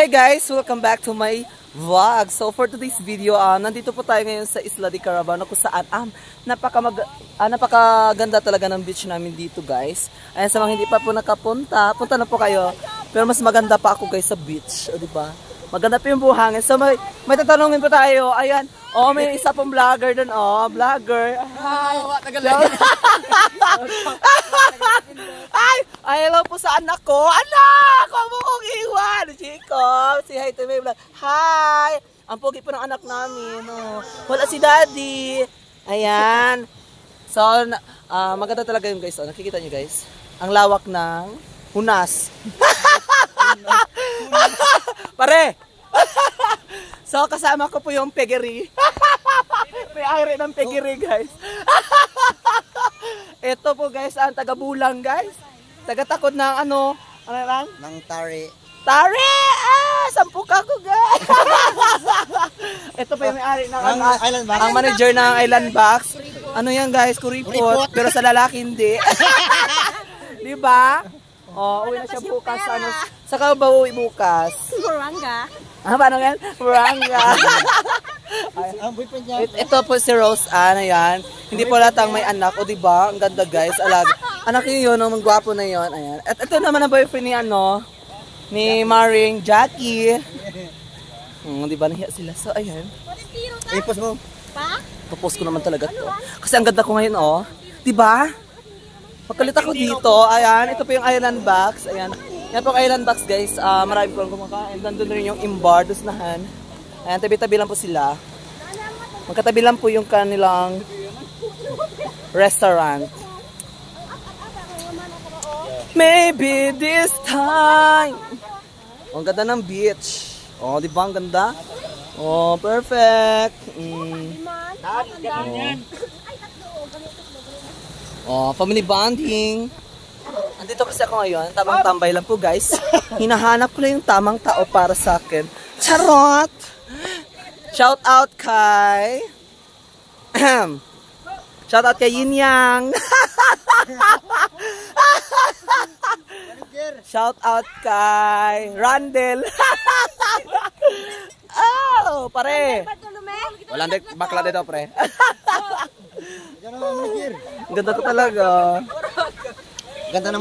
Hey guys, welcome back to my vlog. So for today's video, nandito po tayo ngayon sa Isla de Carabao kung saan napakaganda talaga ng beach namin dito guys. Ayan, sa mga hindi pa po nakapunta, punta na po kayo. Pero mas maganda pa ako guys sa beach, o diba? Maganda pa yung buhangin. So may tatanungin po tayo. Ayan, may isa pong vlogger dun, vlogger. Ay, hello po sa anak ko. Anak! Huwag mo kong iwan. Chico, say hi to me. Hi! Ang pogi po ng anak namin. Wala si daddy. Ayan. So, maganda talaga yung guys. Nakikita nyo guys. Ang lawak ng hunas. Pare! So, kasama ko po yung peggery. May aire ng peggery guys. Ito po guys, ang taga-bulang guys. Taga-takot ng ano lang? Ng tari. Tari! Sampu ka ko guys. Ito pa yung may-ari ng Island Box. ang manager ng Island Box. Ano yan guys? Kuripot. Pero sa lalaki hindi. Diba? Uwi na siya bukas. Saka ba uwi bukas? Moranga. Paano yan? Moranga. Ang boyfriend niya. Ito po si Rose Ann, ayan. Hindi po latang may anak, o diba? Ang ganda guys, anak yun, ang gwapo na yun, ayan. At ito naman ang boyfriend ni ni Maring Jackie. Diba nahiya sila? So, ayan. Ipos mo. Papost ko naman talaga to. Kasi ang ganda ko ngayon, diba? Pagkalit ako dito, ayan. Ito po yung Island Box, ayan. Yan po ang Island Box guys, marami po lang kumakain. Nandun rin yung imbar, dusnahan. Ayan, tabi-tabi lang po sila. Magkatabi lang po yung kanilang restaurant. Maybe this time. Ang ganda ng beach. Di ba ang ganda? Perfect. Family bonding. Andito kasi ako ngayon, tamang tambay lang po guys. Hinahanap ko lang yung tamang tao para sa akin. Charot! Shout out kay Shout out kay Yin Yang. Shout out kay Randel. Pare. Wala nang bakla dito, pre. Ganda ko talaga.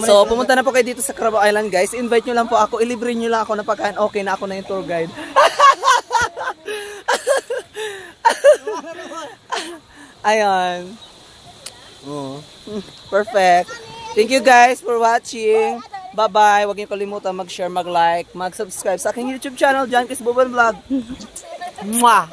So, pumunta na po kayo dito sa Carabao Island, guys. Invite nyo lang po ako. Ilibre nyo lang ako ng pagkain. Okay na ako na yung tour guide. Ayan. Perfect. Thank you guys for watching. Bye-bye. Huwag niyo kalimutan mag-share, mag-like, mag-subscribe sa aking YouTube channel, John Chris Boban Vlog. Mwah!